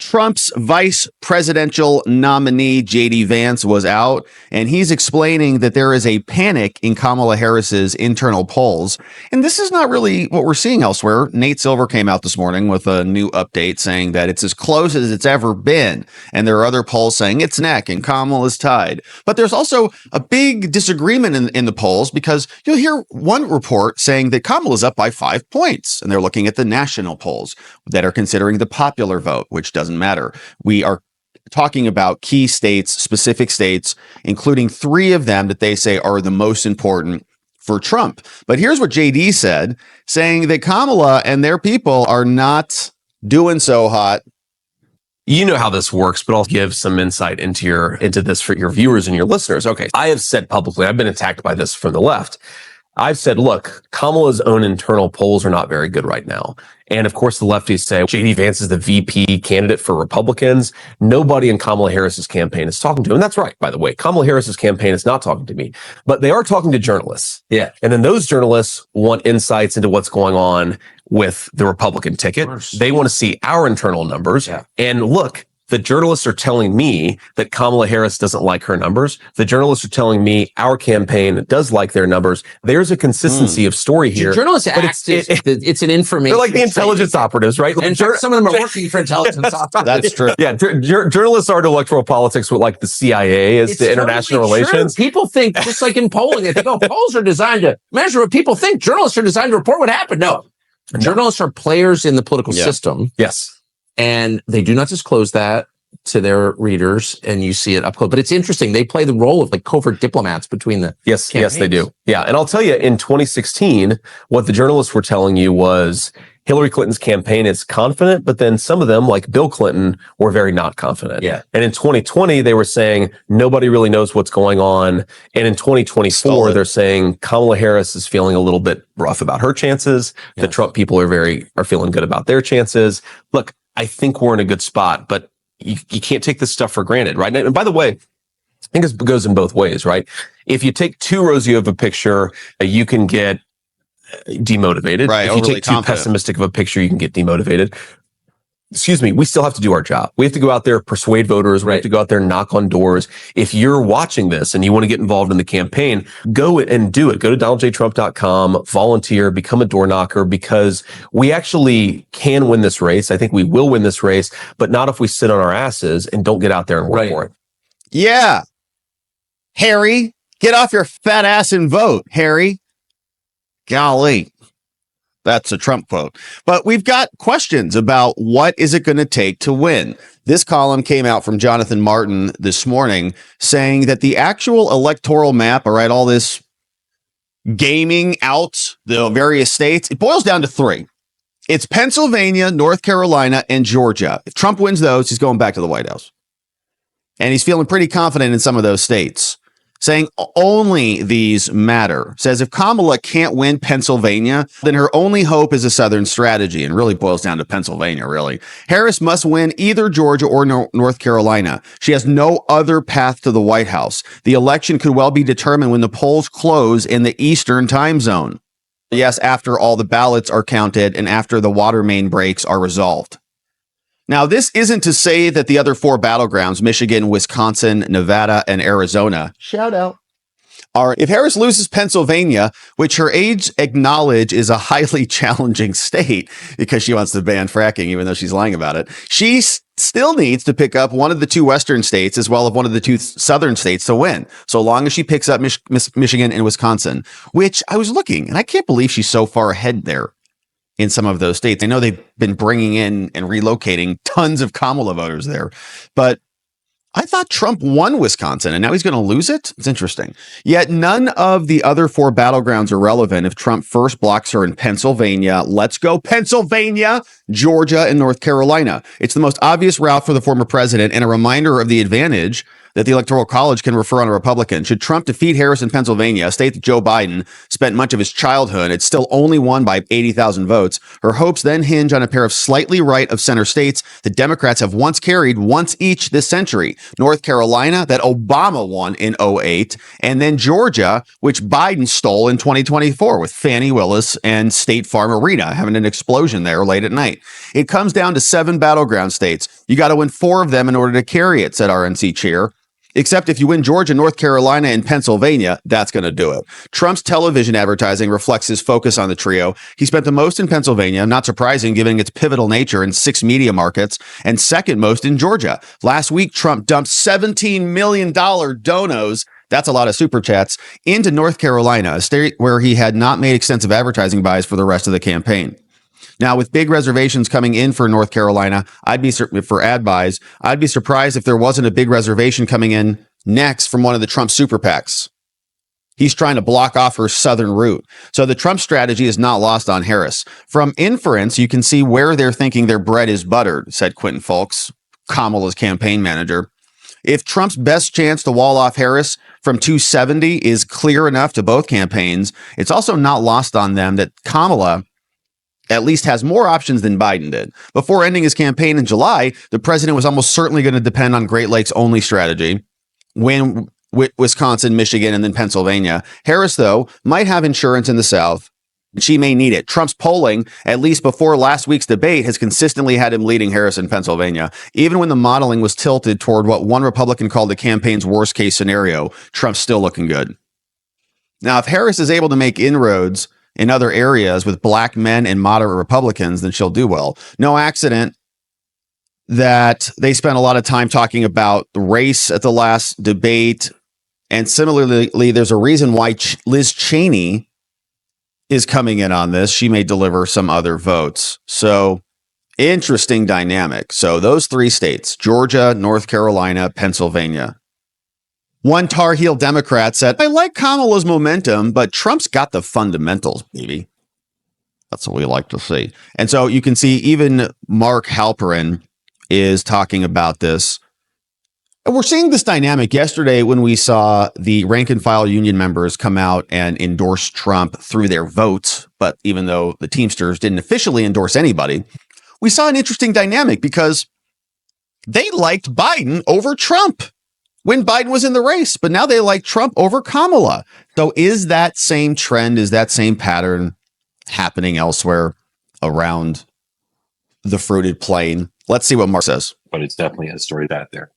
Trump's vice presidential nominee, J.D. Vance, was out, and he's explaining that there is a panic in Kamala Harris's internal polls. And this is not really what we're seeing elsewhere. Nate Silver came out this morning with a new update saying that it's as close as it's ever been. And there are other polls saying it's neck and Kamala's tied. But there's also a big disagreement in the polls, because you'll hear one report saying that Kamala's up by 5 points. And they're looking at the national polls that are considering the popular vote, which doesn't matter. We are talking about key states, specific states, including 3 of them that they say are the most important for Trump. But here's what JD said, saying that Kamala and their people are not doing so hot. You know how this works, but I'll give some insight into this for your viewers and your listeners. Okay, I have said publicly, I've been attacked by this from the left. I've said, look, Kamala's own internal polls are not very good right now. And of course, the lefties say J.D. Vance is the VP candidate for Republicans. Nobody in Kamala Harris's campaign is talking to him. And that's right, by the way. Kamala Harris's campaign is not talking to me, but they are talking to journalists. Yeah. And then those journalists want insights into what's going on with the Republican ticket. They want to see our internal numbers. Yeah. And look, the journalists are telling me that Kamala Harris doesn't like her numbers. The journalists are telling me our campaign does like their numbers. There's a consistency of story here. Journalists act it's an information. They're like the intelligence operatives, right? And some of them are working for intelligence operatives. That's true. Yeah, journalists are to electoral politics what like the CIA is to international relations. True. People think, just like in polling, they think, polls are designed to measure what people think. Journalists are designed to report what happened. No. Journalists are players in the political system. Yes. And they do not disclose that to their readers, and you see it up close. But it's interesting. They play the role of like covert diplomats between the Yes, campaigns. they do. Yeah. And I'll tell you, in 2016, what the journalists were telling you was Hillary Clinton's campaign is confident, but then some of them, like Bill Clinton, were very not confident. Yeah. And in 2020, they were saying nobody really knows what's going on. And in 2024, they're saying Kamala Harris is feeling a little bit rough about her chances. Yeah. The Trump people are feeling good about their chances. Look, I think we're in a good spot, but you can't take this stuff for granted, right? And by the way, I think it goes in both ways, right? If you take too rosy of a picture, you can get demotivated. Right, if you take too pessimistic of a picture, you can get demotivated. Excuse me, we still have to do our job. We have to go out there, persuade voters. We have to go out there and knock on doors. If you're watching this and you want to get involved in the campaign, go and do it. Go to donaldjtrump.com, volunteer, become a door knocker, because we actually can win this race. I think we will win this race, but not if we sit on our asses and don't get out there and work for it. Yeah. Harry, get off your fat ass and vote, Harry. Golly. That's a Trump quote. But we've got questions about what is it going to take to win. This column came out from Jonathan Martin this morning saying that the actual electoral map, all right, all this gaming out the various states, it boils down to 3. It's Pennsylvania, North Carolina, and Georgia. If Trump wins those, he's going back to the White House. And he's feeling pretty confident in some of those states, saying only these matter. Says if Kamala can't win Pennsylvania, then her only hope is a Southern strategy, and really boils down to Pennsylvania, really. Harris must win either Georgia or North Carolina. She has no other path to the White House. The election could well be determined when the polls close in the Eastern time zone. Yes, after all the ballots are counted and after the water main breaks are resolved. Now, this isn't to say that the other 4 battlegrounds, Michigan, Wisconsin, Nevada, and Arizona, shout out, are, if Harris loses Pennsylvania, which her aides acknowledge is a highly challenging state because she wants to ban fracking, even though she's lying about it, she still needs to pick up one of the 2 Western states as well as one of the 2 Southern states to win, so long as she picks up Michigan and Wisconsin, which I was looking, and I can't believe she's so far ahead there. In some of those states. I know they've been bringing in and relocating tons of Kamala voters there, but I thought Trump won Wisconsin and now he's going to lose it. It's interesting. Yet none of the other 4 battlegrounds are relevant if Trump first blocks her in Pennsylvania. Let's go Pennsylvania, Georgia, and North Carolina. It's the most obvious route for the former president and a reminder of the advantage that the Electoral College can refer on a Republican. Should Trump defeat Harris in Pennsylvania, a state that Joe Biden spent much of his childhood. It's still only won by 80,000 votes. Her hopes then hinge on a pair of slightly right of center states the Democrats have once carried once each this century. North Carolina, that Obama won in 2008, and then Georgia, which Biden stole in 2024 with Fannie Willis and State Farm Arena having an explosion there late at night. It comes down to 7 battleground states. You got to win 4 of them in order to carry it, said RNC chair. Except if you win Georgia, North Carolina, and Pennsylvania, that's going to do it. Trump's television advertising reflects his focus on the trio. He spent the most in Pennsylvania, not surprising given its pivotal nature in 6 media markets, and second most in Georgia. Last week, Trump dumped $17 million donos, that's a lot of super chats, into North Carolina, a state where he had not made extensive advertising buys for the rest of the campaign. Now, with big reservations coming in for North Carolina, for ad buys, I'd be surprised if there wasn't a big reservation coming in next from one of the Trump super PACs. He's trying to block off her southern route. So the Trump strategy is not lost on Harris. From inference, you can see where they're thinking their bread is buttered, said Quentin Fulks, Kamala's campaign manager. If Trump's best chance to wall off Harris from 270 is clear enough to both campaigns, it's also not lost on them that Kamala at least has more options than Biden did. Before ending his campaign in July, the president was almost certainly going to depend on Great Lakes only strategy, win Wisconsin, Michigan, and then Pennsylvania. Harris, though, might have insurance in the South. She may need it. Trump's polling, at least before last week's debate, has consistently had him leading Harris in Pennsylvania. Even when the modeling was tilted toward what one Republican called the campaign's worst case scenario, Trump's still looking good. Now, if Harris is able to make inroads in other areas with black men and moderate Republicans, then she'll do well. No accident that they spent a lot of time talking about the race at the last debate. And similarly, there's a reason why Liz Cheney is coming in on this. She may deliver some other votes. So interesting dynamic. So those 3 states, Georgia, North Carolina, Pennsylvania. One Tar Heel Democrat said, I like Kamala's momentum, but Trump's got the fundamentals, baby. That's what we like to see. And so you can see even Mark Halperin is talking about this. And we're seeing this dynamic yesterday when we saw the rank and file union members come out and endorse Trump through their votes. But even though the Teamsters didn't officially endorse anybody, we saw an interesting dynamic because they liked Biden over Trump when Biden was in the race, but now they like Trump over Kamala. So is that same trend, is that same pattern happening elsewhere around the fruited plain? Let's see what Mark says. But it's definitely a story out there.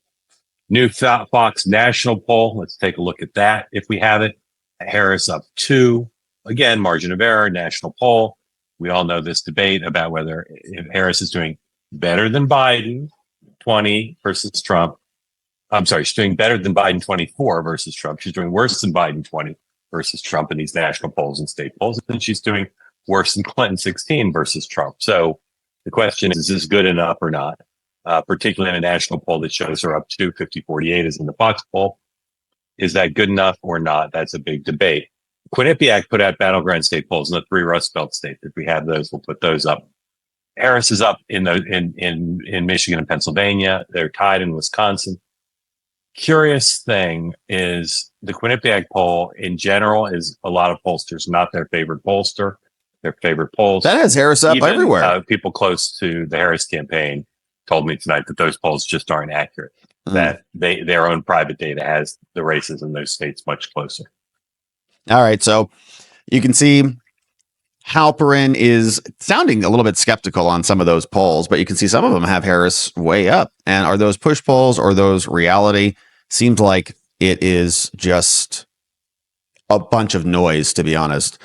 New Fox national poll. Let's take a look at that if we have it. Harris up 2. Again, margin of error, national poll. We all know this debate about whether if Harris is doing better than Biden 20 versus Trump. I'm sorry, she's doing better than Biden 24 versus Trump. She's doing worse than Biden 20 versus Trump in these national polls and state polls. And she's doing worse than Clinton 16 versus Trump. So the question is this good enough or not? Particularly in a national poll that shows her up to 50-48 is in the Fox poll. Is that good enough or not? That's a big debate. Quinnipiac put out battleground state polls in the 3 Rust Belt states. If we have those, we'll put those up. Harris is up in Michigan and Pennsylvania. They're tied in Wisconsin. Curious thing is the Quinnipiac poll in general is a lot of pollsters, not their favorite pollster, their favorite polls. That has Harris up everywhere. People close to the Harris campaign told me tonight that those polls just aren't accurate, that their own private data has the races in those states much closer. All right. So you can see Halperin is sounding a little bit skeptical on some of those polls, but you can see some of them have Harris way up. And are those push polls or those reality? Seems like it is just a bunch of noise, to be honest.